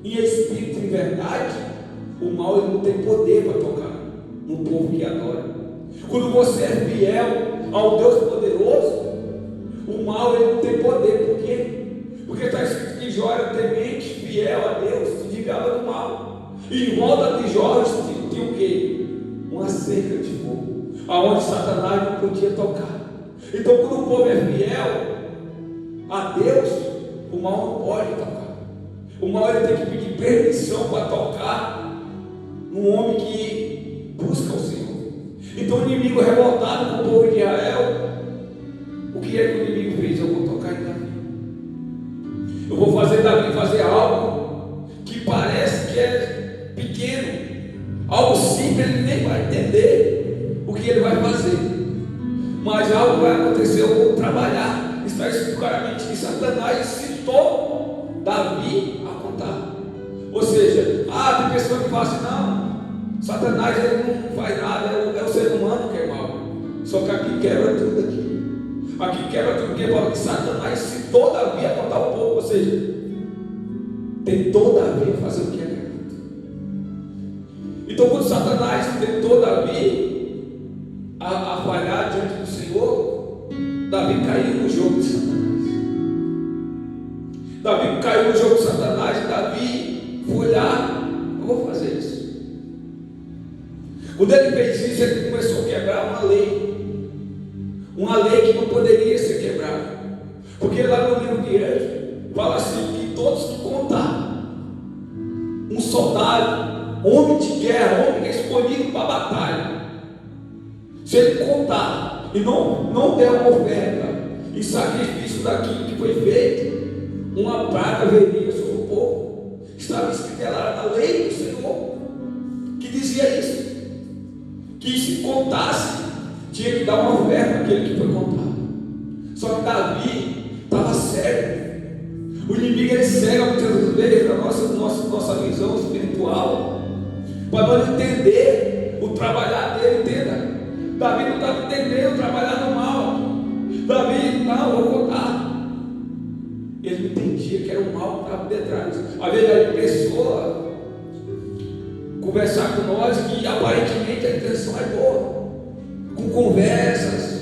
em espírito e em verdade, o mal ele não tem poder para tocar no povo que adora. Quando você é fiel ao Deus poderoso, o mal ele não tem poder. Por quê? Porque está escrito que Jó era temente, fiel a Deus, se desviava do mal. E em volta de Jó tinha o quê? Uma cerca de fogo, aonde Satanás não podia tocar. Então, quando o povo é fiel a Deus, o mal não pode tocar. O mal ele tem que pedir permissão para tocar num homem que busca o Senhor. Então, o inimigo revoltado com o povo de Israel, o que é que o inimigo fez? Eu vou tocar em Davi. Eu vou fazer Davi fazer algo que parece que é pequeno, algo simples, ele nem vai entender o que ele vai fazer, mas algo vai acontecer. Eu vou trabalhar. Está escrito claramente que Satanás incitou Davi a contar. Ou seja, tem pessoas que falam assim: não, Satanás ele não faz nada, é o ser humano que é mau. Só que aqui quebra tudo aqui. Aqui quebra tudo, porque fala que Satanás incitou Davi a contar o povo. Ou seja, tentou Davi a fazer o que é errado. Então, quando Satanás tentou Davi a falhar diante do Senhor, Davi caiu no jogo de Satanás. Davi caiu no jogo de Satanás e Davi foi lá: eu vou fazer isso. Quando ele fez isso, ele começou a quebrar uma lei que não poderia ser quebrada, porque lá no livro de Êxodo fala assim que todos que contar um soldado, homem de guerra, homem que é escolhido para a batalha, se ele contar e não der uma oferta em sacrifício daquilo que foi feito, uma praga viria sobre o povo. Estava escrito lá na lei do Senhor que dizia isso, que se contasse tinha que dar uma oferta àquele que foi contado. Só que Davi estava cego. O inimigo ele cega muitas vezes a nossa visão espiritual, para nós entender o trabalhar dele. Entenda, Davi não estava entendendo o trabalhar do mal. Davi, não, vou contar. Ele não entendia que era o mal que estava por detrás. Às vezes a pessoa conversar com nós que aparentemente a intenção é boa, com conversas,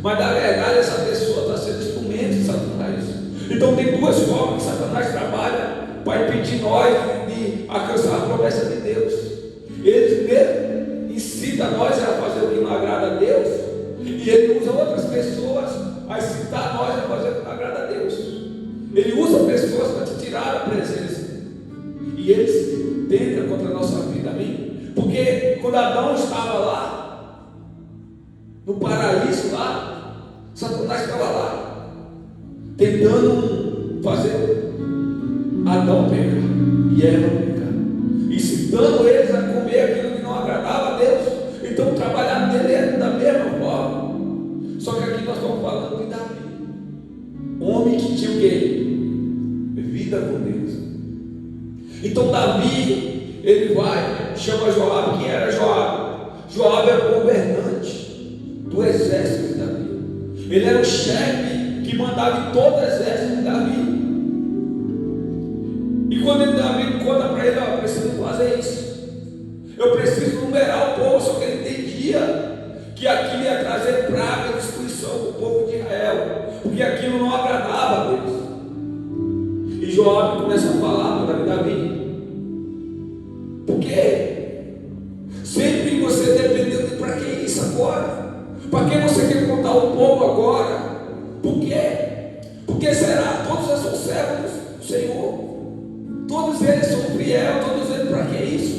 mas na verdade essa pessoa está sendo instrumento de Satanás. Então tem duas formas que Satanás trabalha para impedir nós de alcançar a promessa de Deus. Ele mesmo incita nós a fazer o que não agrada a Deus, e ele usa outras pessoas a incitar nós a fazer o que não agrada a Deus. Ele usa pessoas para te tirar da presença, e eles tentam contra a nossa vida, amém? Porque quando Adão estava lá no paraíso, lá Satanás estava lá tentando fazer Adão pecar e Eva pecar, incitando eles a comer aquilo que não agradava a Deus. Então o trabalhar dele é da mesma forma. Só que aqui nós estamos falando de Davi, homem que tinha o quê? Vida com Deus. Então Davi, ele vai, chama Joabe. Quem era Joabe? Joabe era o governante do exército de Davi. Ele era o chefe que mandava em todo o exército de Davi. E quando Davi conta para ele: eu preciso fazer isso, eu preciso numerar o povo. Só que ele entendia que aquilo ia trazer praga e destruição para o povo de Israel, porque aquilo não agradava a Deus. E Joabe começa a falar para Davi: por quê? Sempre você dependeu de para que isso agora? Para que você quer contar o povo agora? Por quê? Porque será? Todos eles são servos do Senhor, todos eles são fiéis, todos eles para que isso?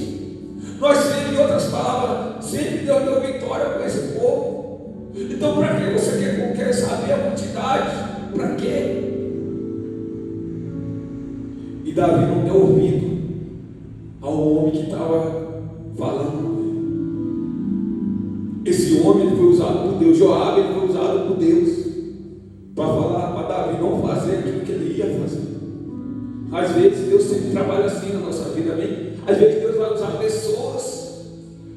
Nós sempre, em outras palavras, sempre deu vitória com esse povo. Então para que você quer saber a quantidade? Para quê? E Davi não deu ouvido ao homem que estava falando com ele. Esse homem ele foi usado por Deus. Joabe ele foi usado por Deus para falar para Davi não fazer aquilo que ele ia fazer. Às vezes Deus sempre trabalha assim na nossa vida, amém? Às vezes Deus vai usar pessoas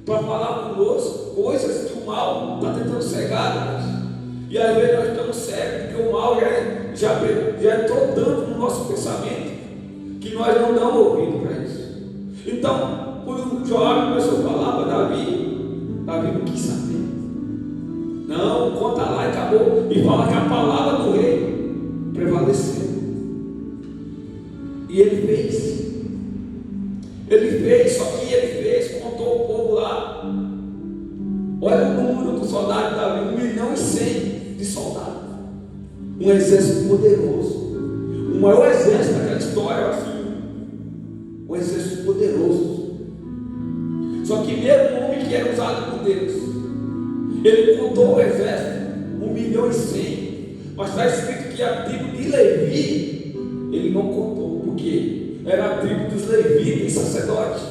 para falar conosco coisas que o mal está tentando cegar nós. E às vezes nós estamos cegos, porque o mal já entrou tanto no nosso pensamento, que que nós não damos ouvido para isso. Então, quando Joabe começou a falar para Davi não quis saber. Não, conta lá e acabou. E fala que a palavra do rei prevaleceu. E ele fez. Só que ele fez, contou o povo lá. Olha o número dos soldados de Davi, 1.100.000 de soldados. Um exército poderoso. O maior exército daquela história, assim. Um exército poderoso. Só que mesmo o homem que era usado por Deus, ele contou o exército, 1.100.000. Mas está escrito que a tribo de Levi, ele não contou, porque era a tribo dos levitas e sacerdotes.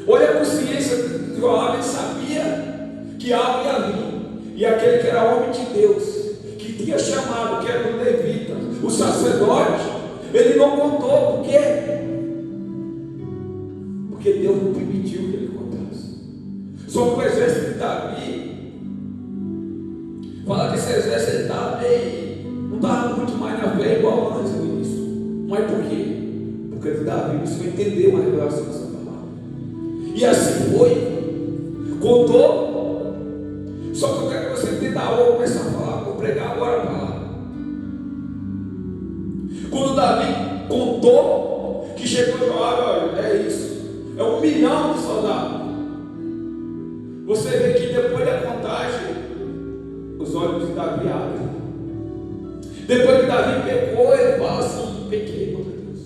Olha a consciência de Joabe, ele sabia que algo ia vir, e aquele que era homem de Deus, que tinha chamado, que era o levita, o sacerdote, ele não contou. Por quê? Porque Deus não permitiu que ele contasse. Só que o exército de Davi, fala que esse exército estava meio, não estava muito mais na fé igual antes do início. Mas por quê? Porque Davi precisou entender uma revelação dessa palavra. E assim foi. Contou. Só que eu quero que você entenda algo. Vou começar a falar. Vou pregar agora a palavra. Quando Davi contou, que chegou Joabe, olha, é isso. É 1.000.000 de soldados. Você vê que depois da contagem, os olhos de Davi abrem. Depois que Davi pecou, ele fala assim: pequei contra Deus.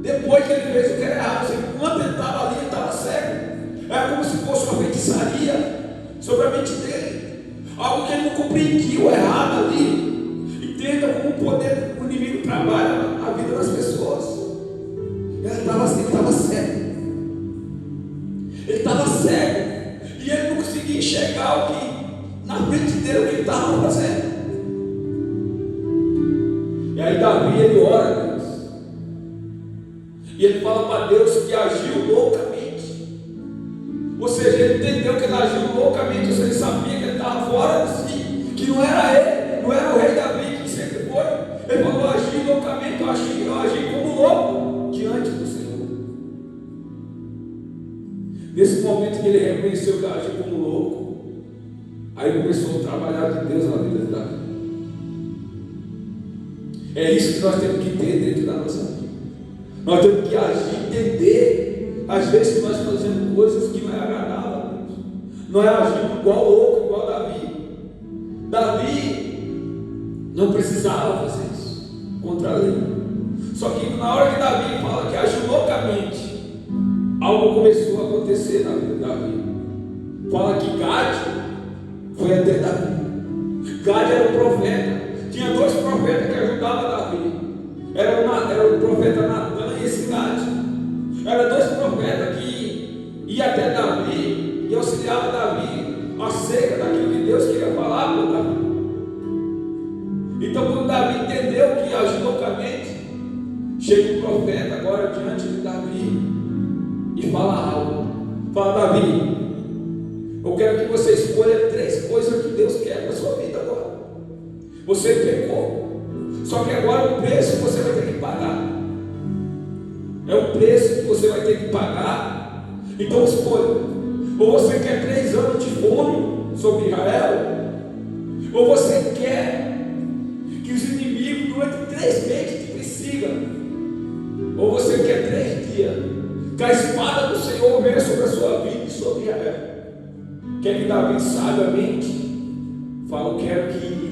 Depois que ele fez o que era errado, assim, enquanto ele estava ali, ele estava cego. Era como se fosse uma feitiçaria sobre a mente dele. Algo que ele não compreendia, o errado ali. Entenda como o poder do inimigo trabalha na vida das pessoas. Ele estava cego. Ele estava cego. E ele não conseguia enxergar o que na frente dele, o que ele estava fazendo. E aí Davi, ele ora a Deus. E ele fala para Deus que agiu loucamente. Ou seja, ele entendeu que ele agiu loucamente. Ou seja, ele sabia que ele estava fora de si. Que não era ele, não era o rei Davi que sempre foi. Ele falou: eu agi loucamente, eu agi como louco diante do Senhor. Nesse momento que ele reconheceu que agiu como louco, aí começou o trabalhar de Deus na vida de Davi. É isso que nós temos que ter dentro da nossa vida. Nós temos que agir, entender. Às vezes nós fazemos coisas que não é agradável a Deus. Não é agindo igual louco, igual Davi. Davi não precisava fazer isso contra a lei. Só que na hora que Davi fala que agiu loucamente, algo começou a acontecer na vida de Davi. Fala que Gade foi até Davi. Gade era um profeta. Tinha 2 profetas que ajudavam Davi. Era o profeta Natan e esse Gade. Eram 2 profetas que iam até Davi e auxiliavam Davi acerca daquilo que Deus queria falar para Davi. Então, quando Davi entendeu que agiu loucamente, chega um profeta agora diante de Davi e fala algo. Fala: Davi, eu quero que você escolha 3 coisas que Deus quer na sua vida agora. Você pecou. Só que agora o preço você vai ter que pagar. É o preço que você vai ter que pagar. Então escolha. Ou você quer 3 anos de fome sobre Israel, ou você quer que os inimigos durante 3 meses te persigam, ou você quer 3 dias que a espada do Senhor venha sobre a sua vida e sobre Israel. Quer que Davi sabiamente fala: eu quero que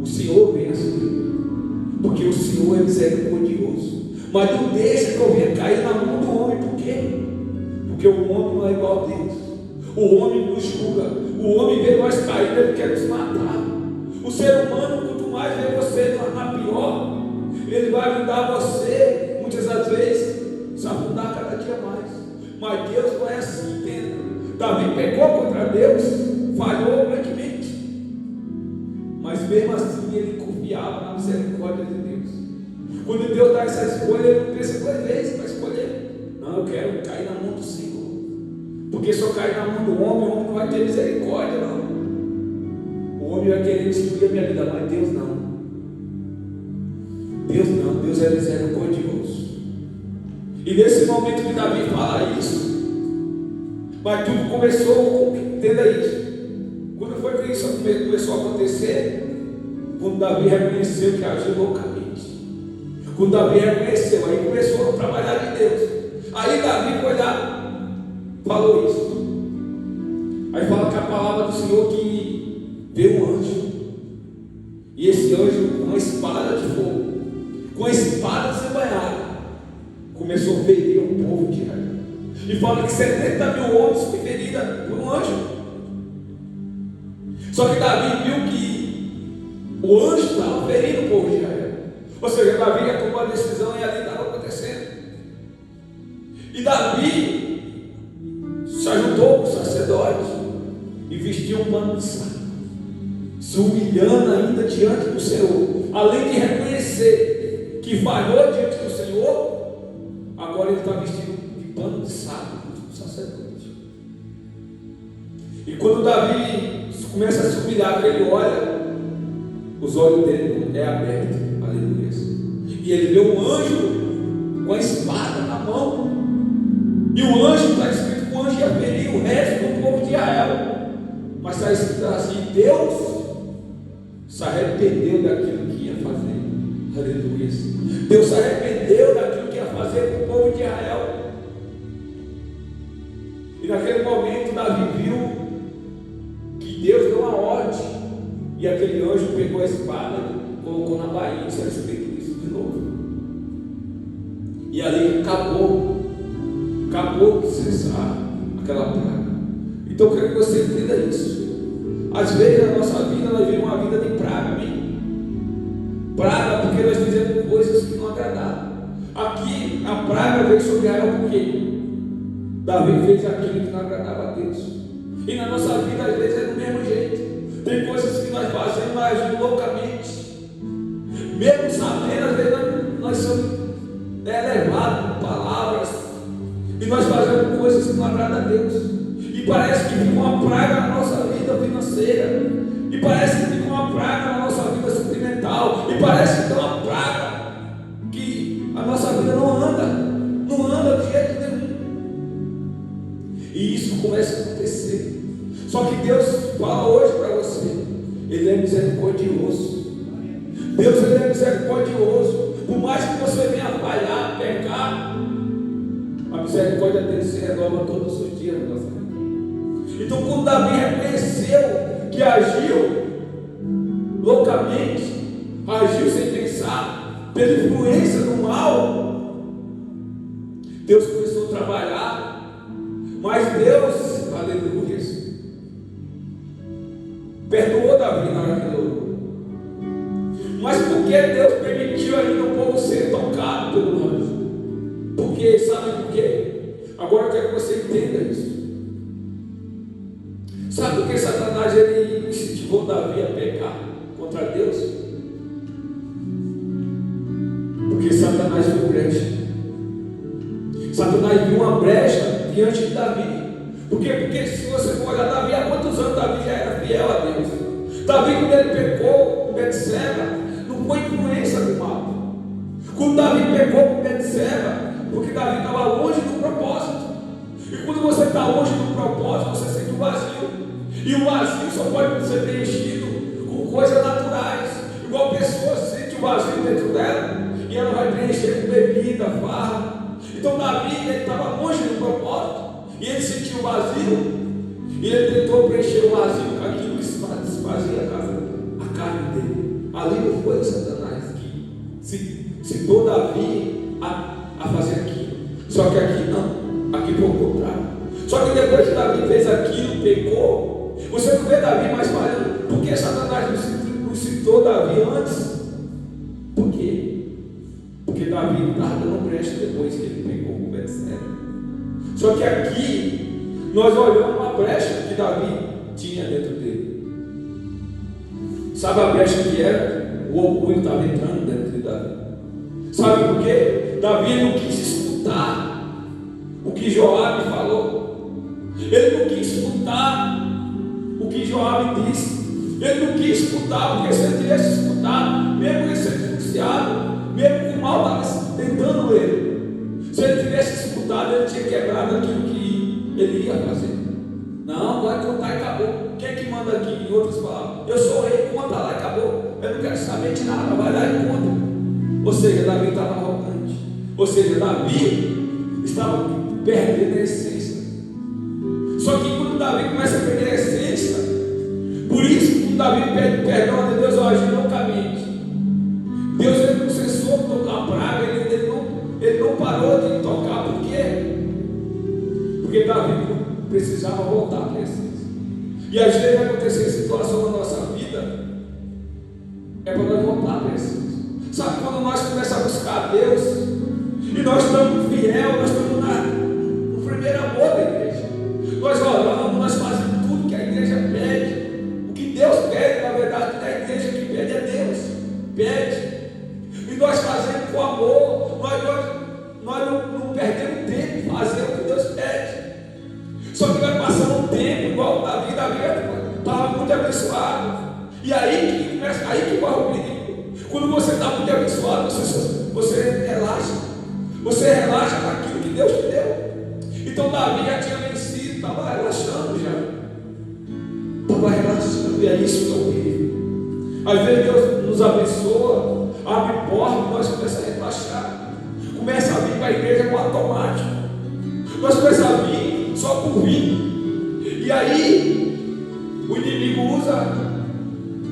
o Senhor venha sobre mim, porque o Senhor é misericordioso. Mas não deixa que eu venha cair na mão do homem. Por quê? Porque o homem não é igual a Deus. O homem nos julga. O homem vê nós cair, ele quer nos matar. O ser humano, quanto mais vê você na pior, ele vai ajudar você, muitas das vezes, se afundar cada dia mais. Mas Deus não é assim, entenda. Davi pecou contra Deus, falhou grandemente. Mas mesmo assim ele confiava na misericórdia de Deus. Quando Deus dá essa escolha, ele não pensa 2 vezes para escolher. Não, eu quero cair na mão do Senhor. Porque se eu cair na mão do homem, o homem não vai ter misericórdia, não. O homem vai querer destruir a minha vida, mas Deus não. Deus não, Deus é misericordioso. E nesse momento que Davi fala isso, mas tudo começou, entenda isso. Quando foi que isso começou a acontecer? Quando Davi reconheceu que agiu loucamente. Quando Davi reconheceu, aí começou a trabalhar de Deus. Aí Davi foi lá, falou isso. Aí fala que a palavra do Senhor que veio um anjo. E esse anjo com uma espada de fogo, com a espada desembainhada, começou a ferir o povo de Israel. E fala que 70 mil homens foi ferida por um anjo. Só que Davi viu que o anjo estava ferindo o povo de Israel. Ou seja, Davi já tomou a decisão e ali estava acontecendo. E Davi se ajuntou com os sacerdotes e vestiu um pano de saco, se humilhando ainda diante do Senhor. Além de reconhecer que falhou diante do Senhor, agora ele está vestido de pano de saco do sacerdote. E quando Davi começa a se humilhar, ele olha, os olhos dele é aberto, aleluia. E ele vê um anjo com a espada na mão. E o anjo, está escrito que o anjo ia ferir o resto do povo de Israel. Mas está escrito assim: Deus se arrependeu daquilo que ia fazer. Aleluia. Deus se arrependeu daquilo que ia fazer com o povo de Israel. E naquele momento Davi viu que Deus deu uma ordem. E aquele anjo pegou a espada e colocou na bainha. Está escrito isso de novo. E ali acabou de cessar aquela praga. Então eu quero que você entenda isso. Às vezes na nossa vida nós vivemos uma vida de praga, amém? Praga porque nós fizemos coisas que não agradaram. Aqui a praga veio sobre Israel porque Davi fez aquilo que não agradava a Deus. E na nossa vida às vezes é do mesmo jeito. Tem coisas que nós fazemos, nós agimos loucamente. Mesmo sabendo, às vezes nós somos levados por palavras. E nós fazemos coisas que não agradam a Deus. E parece que fica uma praga na nossa vida financeira. E parece que fica uma praga na nossa vida sentimental. E parece que tem uma praga que a nossa vida não anda de jeito nenhum. E isso começa a acontecer. Só que Deus fala hoje para você: Ele é misericordioso. Deus, Ele é misericordioso. Por mais que você venha falhar, pecar, a misericórdia dele se renova todos os dias na nossa vida. Então, quando Davi reconheceu que agiu loucamente, agiu sem pensar, pela influência do mal, Deus começou a trabalhar. Mas Deus, aleluia, perdoou Davi na hora que ele orou. Mas por que Deus permitiu ainda o povo ser tocado pelo anjo? Porque, sabe por quê? Agora eu quero que você entenda isso. Sabe por que Satanás ele incentivou Davi a pecar contra Deus? Porque Satanás viu brecha. Satanás viu uma brecha diante de Davi. Por quê? Porque se você for olhar Davi, há quantos anos Davi já era fiel a Deus? Davi, quando ele pecou com Betseba, não foi influência do mal. Quando Davi pecou com Betseba, porque Davi estava longe do propósito. E quando você está longe do propósito, você sente um vazio. E o vazio só pode ser preenchido com coisas naturais. Igual a pessoa sente o vazio dentro dela e ela vai preencher com bebida, farra. Então Davi, ele estava longe do propósito. E ele sentiu o vazio. E ele tentou preencher o vazio com aquilo que se fazia a carne dele. Ali não foi Satanás que citou Davi a fazer aquilo. Só que aqui não. Aqui foi o contrário. Só que depois que Davi fez aquilo, pecou, você não vê Davi mais falando. Por que Satanás não citou Davi antes? Por quê? Porque Davi estava dando brecha depois que ele pecou com Betseba. Só que aqui nós olhamos uma brecha que Davi tinha dentro dele. Sabe a brecha que era? O orgulho estava entrando dentro de Davi. Sabe por quê? Davi não quis escutar o que Joabe falou. Ele não quis escutar o que Joabe disse. Ele não quis escutar, porque se ele tivesse escutado, mesmo ele sendo denunciado, mesmo mal estava tentando ele. Se ele tivesse escutado, ele tinha quebrado aquilo que ele ia fazer. Não, vai contar e acabou. Quem é que manda aqui? Em outras palavras, eu sou o rei, conta lá e acabou. Eu não quero saber de nada, vai lá e conta. Ou seja, Davi estava arrogante. Ou seja, Davi estava perdendo a essência. Só que quando Davi começa a perder a essência, por isso que Davi pede perdão a Deus ao agir loucamente. Deus ele não cessou de tocar a praga, ele não parou de tocar. Por quê? Porque Davi precisava voltar para a essência. E às vezes vai acontecer situação na nossa vida, é para nós voltar para a essência. Sabe quando nós começamos a buscar a Deus, e nós estamos fiel, nós estamos no primeiro amor da igreja. Nós oramos, nós fazemos tudo que a igreja pede. O que Deus pede, na verdade, a igreja que pede é Deus. Pede. E nós fazemos com amor, nós não perdemos tempo em fazer o que Deus pede. Só que vai passando um tempo, igual Davi estava muito abençoado. E aí que vai o perigo. Quando você está muito abençoado, você relaxa. Você relaxa naquilo que Deus te deu. Então Davi já tinha vencido, estava relaxando já. Estava relaxando. E é isso que é o perigo. Às vezes Deus nos abençoa, abre porta e nós começamos a relaxar. Começa a vir para a igreja com automático. Nós começamos a vir só por vir. E aí o inimigo usa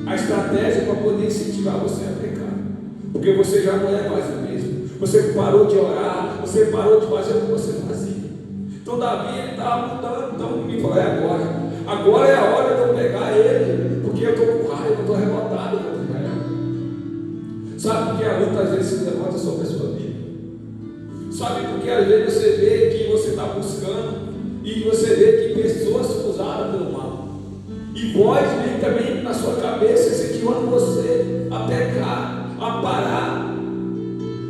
a estratégia para poder incentivar você a pecar, porque você já não é mais o mesmo, você parou de orar, você parou de fazer o que você fazia. Então Davi ele estava mudando. Então me falou, agora é a hora de eu pegar ele, porque eu estou com raiva, eu estou revoltado contra ele. Sabe por que a luta às vezes se levanta sobre a sua vida? Sabe por que às vezes você vê que você está buscando e você vê que pessoas são usadas pelo mal? E voz vem também na sua cabeça, incentivando você a pecar, a parar.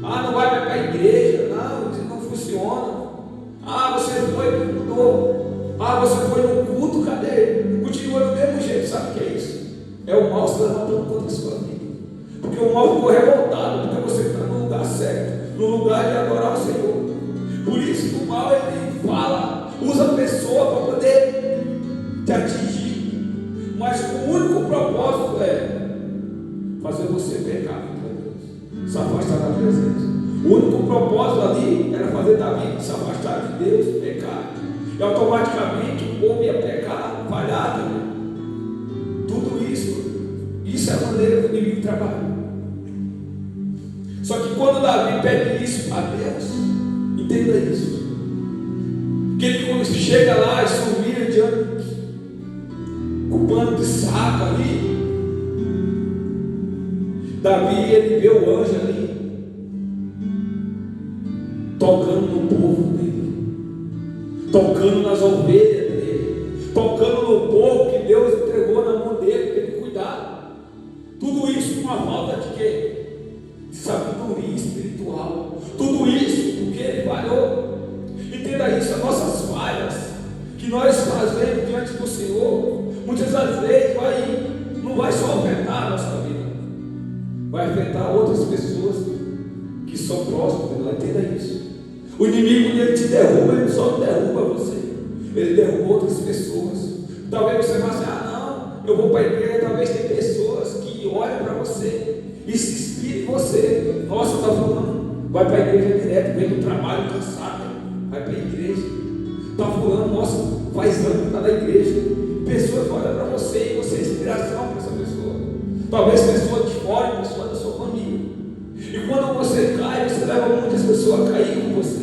Não vai para a igreja, isso não funciona. Você foi no culto, cadê? Continua do mesmo jeito, sabe o que é isso? É o mal se levantando contra a sua vida. Porque o mal ficou revoltado, porque você está no lugar certo, no lugar de adorar o Senhor. Por isso que o mal ele fala, usa a pessoa para poder te atingir. Mas o único propósito é fazer você pecar contra Deus, se afastar da presença. O único propósito ali era fazer Davi se afastar de Deus, pecar. E automaticamente o povo ia pecar, falhar também. Tudo isso é a maneira que o inimigo trabalha. Só que quando Davi pede isso a Deus, entenda isso. Que ele quando chega lá e se humilha diante o pano de saco ali, Davi ele vê o anjo ali tocando no povo dele, tocando nas ovelhas dele, tocando no povo que Deus entregou na mão dele para ele cuidar. Tudo isso com a falta de quê? De sabedoria espiritual. Tudo isso porque ele falhou. Entenda isso, as nossas falhas que nós fazemos diante do Senhor, muitas das vezes não vai só afetar a nossa vida, vai afetar outras pessoas que são próximas de nós. Entenda isso. O inimigo, ele te derruba, ele só não derruba você, ele derruba outras pessoas. Talvez você vá assim, não, eu vou para a igreja. Talvez tem pessoas que olham para você e se inspiram em você. Nossa, está falando, vai para a igreja direto, vem do trabalho cansado, vai para a igreja. Está falando, nossa, faz anos que está na igreja. Pessoas olham para você e você é inspiração para essa pessoa. Talvez pessoas de fora, pessoas da sua família. E quando você cai, você leva muitas pessoas a cair com você.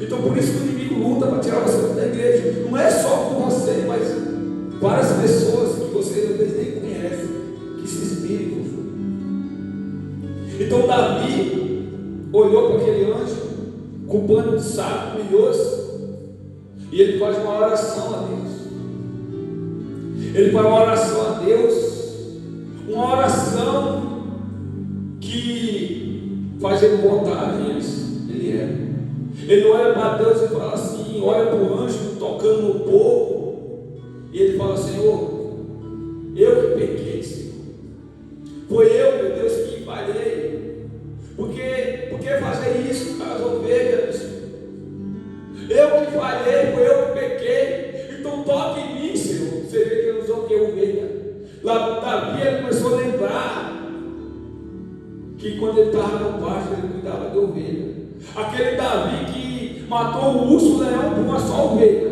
Então por isso que o inimigo luta para tirar você da igreja. Não é só com você, mas várias pessoas que você às vezes nem conhece, que se inspiram em você. Então Davi olhou para aquele anjo com o pano de saco brilhoso, e ele faz uma oração a Deus. Ele faz uma oração a Deus, uma oração que faz ele voltar a Deus. Ele olha para Deus e fala assim, olha para o anjo tocando no povo, e ele fala: Senhor, eu que pequei, Senhor. Foi eu, meu Deus, que falhei. Porque Aquele Davi que matou o urso, o leão com uma só ovelha.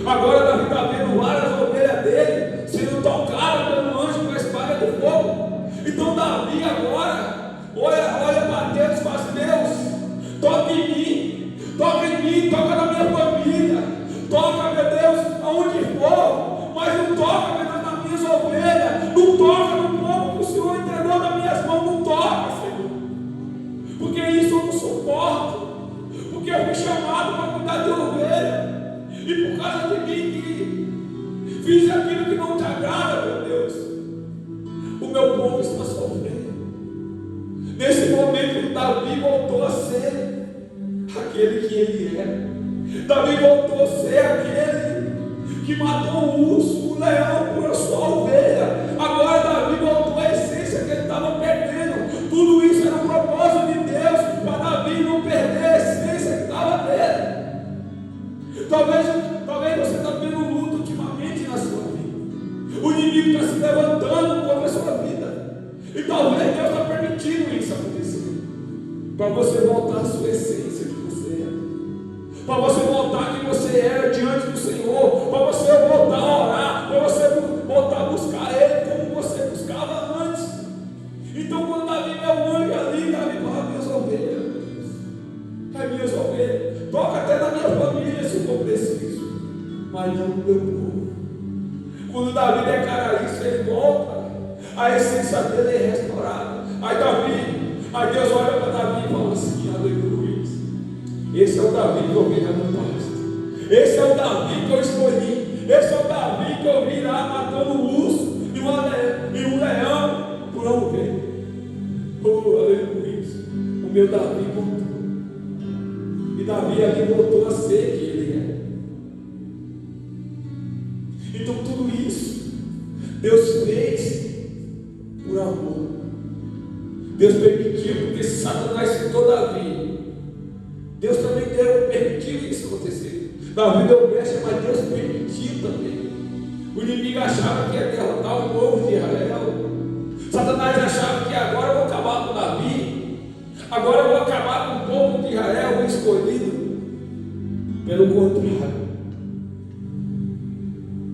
Agora Davi está vendo várias ovelhas dele sendo tocadas pelo anjo com a espada de fogo. Então Davi agora olha para Deus e fala assim: Deus, toca em mim, toca na minha família, toca, meu Deus, aonde for, mas não toca, meu Deus, nas minhas ovelhas, não toca no povo que o Senhor entregou nas minhas mãos, não toca, Senhor, porque isso eu não suporto, porque eu fui chamado para cuidar de ovelha, e por causa de mim que fiz aquilo que não te agrada, meu Deus, o meu povo está sofrendo. Nesse momento, Davi voltou a ser aquele que ele era. Davi voltou a ser aquele que matou o urso, o leão, por a sua ovelha. Agora Davi voltou à essência que ele estava perdendo. Tudo isso era um propósito de Deus para Davi não perder a essência que estava nele. Talvez você está tendo luta ultimamente na sua vida. O inimigo está se levantando contra a sua vida. E talvez Deus está permitindo isso acontecer, para você voltar à sua essência que você é, para você voltar que você era diante do Senhor, para você voltar a orar, para você voltar a buscar Ele como você buscava antes. Então quando Davi vê o anjo ali, Davi fala: minhas ovelhas, é minhas ovelhas, toca até na minha família se for preciso, mas não no meu povo. Quando Davi declara isso, ele volta, a essência dele é restaurada. Aí Deus olha para Davi e fala assim: aleluia, esse é o Davi que eu vi na pasto, esse é o Davi que eu escolhi, esse é o Davi que eu vi lá matando um urso e um leão por uma ovelha. Oh, aleluia, o meu Davi voltou, e Davi ali voltou a ser quem ele é. Então tudo isso Deus fez por amor. Deus permitiu, porque Satanás citou Davi, Deus também permitiu isso acontecer. Davi deu brecha, mas Deus permitiu também. O inimigo achava que ia derrotar o povo de Israel. Satanás achava que agora eu vou acabar com Davi, agora eu vou acabar com o povo de Israel, o escolhido. Pelo contrário,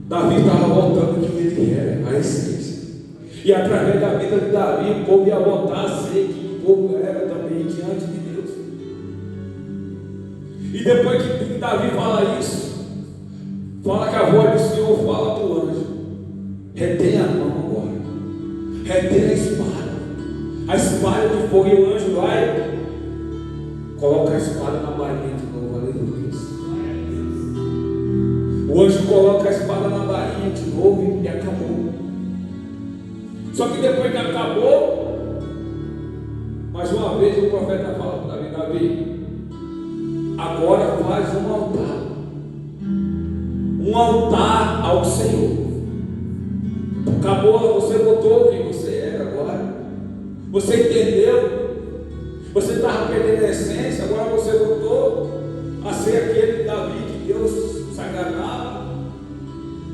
Davi estava voltando quem ele era, a essência. E através da vida de Davi, o povo ia voltar a ser quem o povo era também diante de Deus. E depois que Davi fala isso, fala que a voz do Senhor fala para o anjo: retém a mão agora, retém a espada de fogo. E o anjo vai, coloca a espada na bainha de novo, aleluia. O anjo coloca a espada na bainha de novo e acabou. Só que depois que acabou, mais uma vez o profeta fala para Davi: Davi, agora faz um altar ao Senhor. Acabou, você botou quem você era agora. Você entendeu? Você estava perdendo a essência, agora você voltou a ser aquele Davi que Deus se agradava.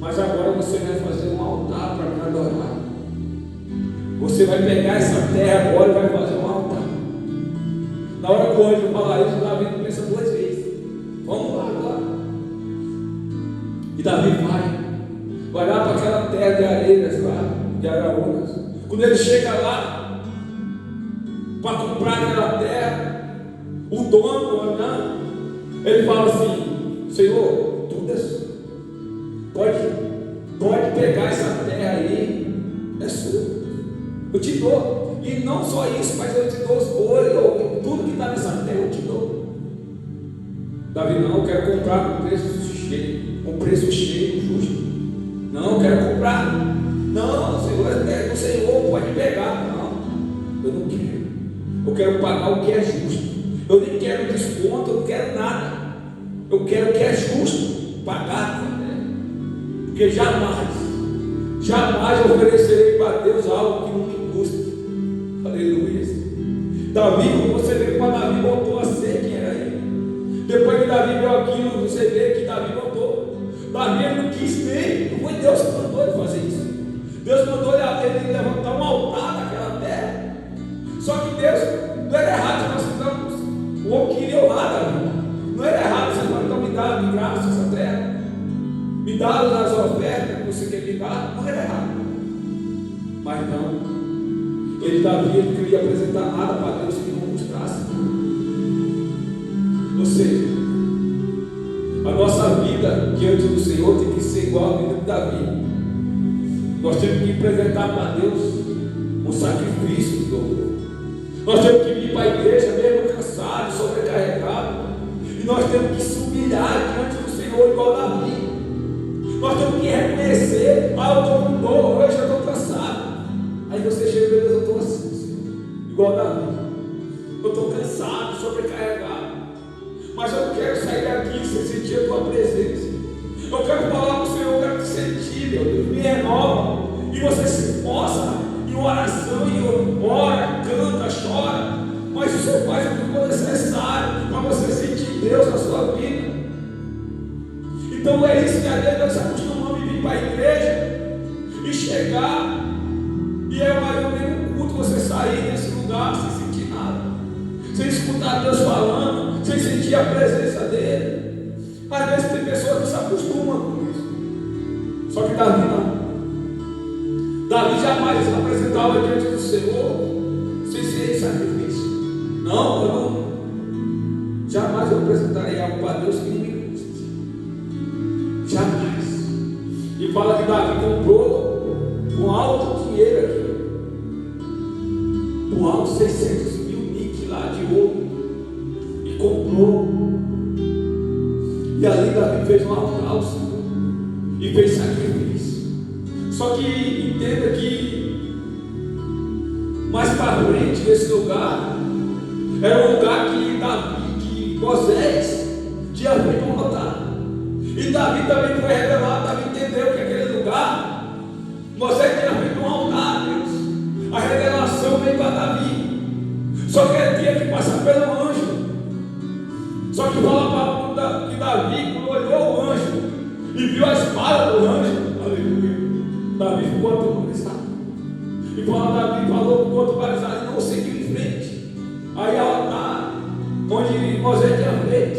Mas agora você vai fazer um altar para me adorar. Você vai pegar essa terra agora e vai fazer um altar. Na hora que o anjo falar isso, Davi não pensa duas vezes. Vamos lá agora. E Davi vai lá para aquela terra de areias lá, de Araúnas. Quando ele chega lá para comprar aquela terra, o dono, ele fala assim: Senhor, tudo é seu. Pode pegar essa terra aí, é sua. Eu te dou. E não só isso, mas eu te dou os bois, tudo que está nessa terra eu te dou. Davi: não, eu quero comprar com preço cheio, justo. Não, eu quero comprar. Não, Senhor, é do Senhor, pode pegar. Não, eu não quero. Eu quero pagar o que é justo. Eu nem quero desconto, eu não quero nada. Eu quero o que é justo, pagar. Porque jamais oferecerei para Deus algo que não me custa. Aleluia. Davi, você vê como Davi voltou a ser quem era ele. Depois que Davi viu aquilo, você vê que Davi voltou. Davi ele não quis nem, não foi Deus que mandou ele fazer isso. Deus mandou ele levantar um altar naquela terra. Só que Deus não era errado, nós ficamos. O homem queria vou lá, Davi. Não era errado você falar, então me dá de graça essa terra, me dá as ofertas que você quer me dar. Não era errado. Mas não. Davi, ele queria apresentar nada para Deus que não mostrasse. Ou seja, a nossa vida diante do Senhor tem que ser igual a vida de Davi. Nós temos que apresentar para Deus um sacrifício de dor. Nós temos que vir para a igreja mesmo cansado, sobrecarregado. E nós temos que se humilhar diante do Senhor igual a Davi. Nós temos que reconhecer: eu estou com dor, hoje eu estou cansado. Aí você chega e diz: eu estou assim, Senhor, igual a Davi. Eu estou cansado, sobrecarregado. Mas eu quero sair daqui sem sentir a tua presença. Eu quero falar com o Senhor, eu quero te sentir, meu Deus, me renova. E você se esforça em oração, e ora, canta, chora. Mas você faz o que for necessário para você sentir Deus na sua vida. Então é isso que a gente nós acostumamos a vir para a igreja e chegar, e é mais ou menos um culto você sair desse lugar sem sentir nada, sem escutar Deus falando, sem sentir a presença dele. Às vezes tem pessoas que se acostumam com isso. Só que Davi não. Davi jamais se apresentava diante do Senhor sem ser sacrifício. Não, eu não. Jamais eu apresentarei algo para Deus que não me custe. Jamais. E fala que Davi comprou com alto dinheiro aqui, com alto 600 mil nick lá de ouro, e comprou. E ali Davi fez um altar ao Senhor e fez sacrifício. Só que entenda que mais para frente desse lugar era um lugar que Moisés tinha feito um altar. E Davi também foi revelado. Davi entendeu que aquele lugar Moisés tinha feito um altar a Deus. A revelação veio para Davi. Só que ele tinha que passar pelo anjo. Só que fala que Davi, quando olhou o anjo e viu a espada do anjo, aleluia, Davi ficou aterrorizado. E quando Davi falou com o outro barizado, não seguiu em frente. Aí ao altar, onde Moisés tinha feito,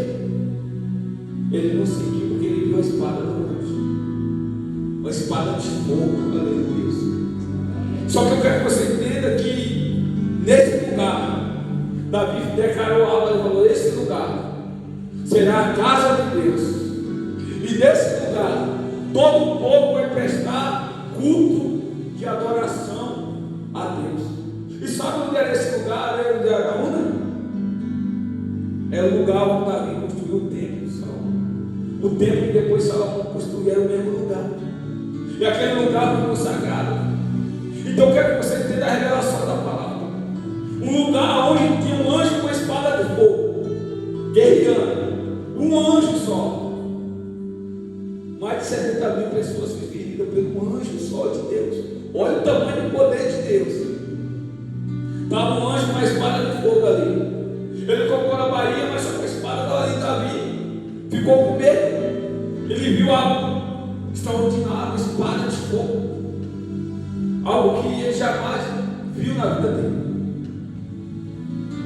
ele não seguiu porque ele viu a espada do anjo, uma espada de fogo, aleluia. Só que eu quero que você entenda que nesse lugar, Davi declarou algo e falou: esse lugar será a casa de Deus, e nesse lugar todo o povo vai prestar culto de adoração a Deus. E sabe onde era esse lugar? Era onde era Araúna? Era o lugar onde Davi construiu o templo de Salomão. O templo que depois Salomão construiu era o mesmo lugar, e aquele lugar foi consagrado. Então eu quero que você entenda a revelação da palavra. Um lugar onde tinha um anjo com espada de fogo, guerreando. Um anjo só. Mais de 70 mil pessoas que feriram pelo anjo só de Deus. Olha o tamanho do poder de Deus. Estava um anjo com uma espada de fogo ali. Ele colocou na Bahia, mas só com a espada estava ali. Davi ficou com medo. Ele viu algo extraordinário, uma espada de fogo. Algo que ele jamais viu na vida dele.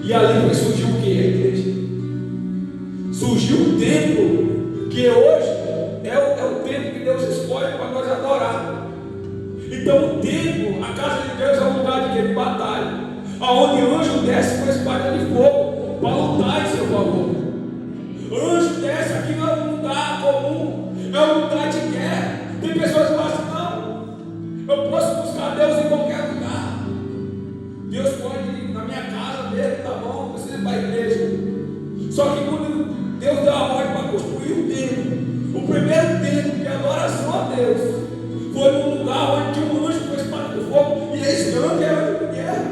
E ali surgiu o que? A igreja. Surgiu o templo, que hoje é o templo que Deus escolhe para nós adorar. Então o templo, a casa de Deus, é um lugar de batalha, aonde o anjo desce com a espada de fogo para lutar em seu favor. O anjo desce aqui não é um lugar comum, é um lugar de guerra. Tem pessoas que falam assim: não, eu posso buscar Deus em qualquer lugar. Deus pode ir na minha casa mesmo, tá bom, não precisa ir para a igreja. Só que quando Deus deu a ordem para construir o templo, o primeiro templo de adoração a Deus foi num lugar onde tinha um anjo com a espada de fogo, e esse anjo era o anjo de guerra.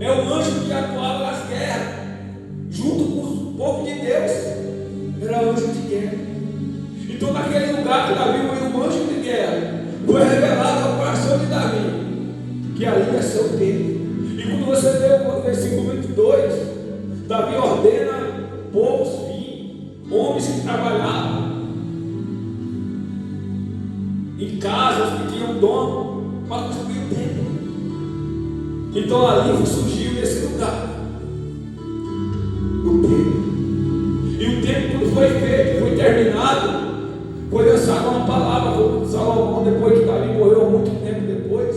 É o anjo que atuava nas guerras, junto com o povo de Deus. Era anjo de guerra. Então, naquele lugar que Davi foi um anjo de guerra, foi revelado ao coração de Davi que ali ia ser o templo. E quando você lê o versículo 22, Davi ordena povos vir, homens que trabalhavam em casas que tinham dono para construir o templo. Então ali surgiu esse lugar. Salomão, depois que Davi morreu, muito tempo depois,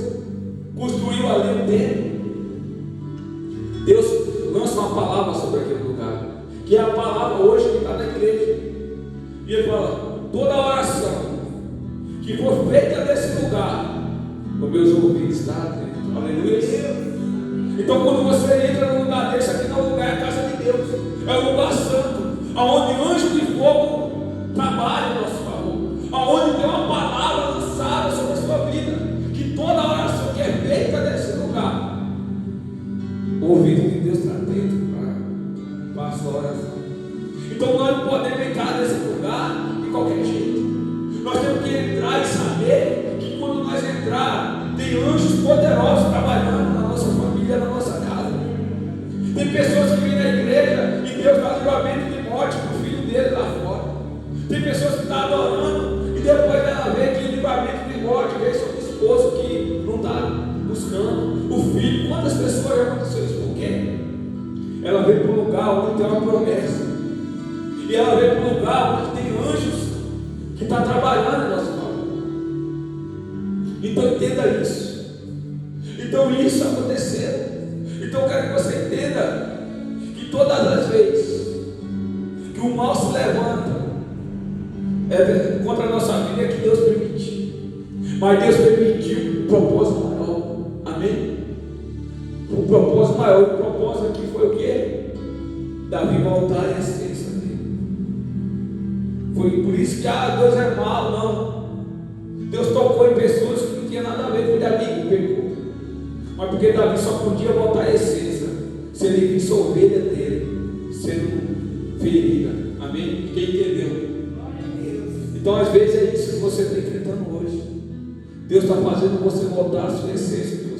construiu ali um templo. Deus lança uma palavra sobre aquele lugar, que é a palavra hoje que está na igreja. E ele fala: toda oração que for feita nesse lugar, os meus ouvidos estão atentos. Aleluia. Então, quando você entra num lugar desse, aqui não é o lugar, é a casa de Deus, é o lugar santo, aonde anjos de fogo trabalham a nosso favor, aonde tem uma palavra lançada sobre a sua vida, que toda oração que é feita nesse lugar, o ouvido de Deus está atento para a sua oração. Então, nós não podemos entrar nesse lugar de qualquer jeito. Nós temos que entrar e saber que quando nós entrar, tem anjos poderosos trabalhando na nossa família, na nossa casa. Tem pessoas que vêm na igreja e Deus dá livramento de morte para o filho dele lá fora. Tem pessoas que estão adorando e depois ela vê que livramento de morte veio sobre o esposo que não está buscando, o filho. Quantas pessoas já aconteceu isso? Por quê? Ela veio para um lugar onde tem uma promessa, e ela veio para um lugar onde tem anjos que estão trabalhando em nosso favor. Então entenda isso. Então isso aconteceu. Então eu quero que você entenda que todas as vezes que o mal se levanta contra a nossa vida, é que Deus permitiu. Mas Deus permitiu um propósito maior. Amém? Um propósito maior. O propósito aqui foi o quê? Davi voltar à essência dele. Foi por isso que Deus é mau, não. Deus tocou em pessoas que não tinha nada a ver com o Davi que pecou. Mas porque Davi só podia voltar à essência se ele visse a ovelha dele sendo ferida. Amém? Quem entendeu? Então às vezes é isso que você está enfrentando hoje. Deus está fazendo você voltar à sua essência.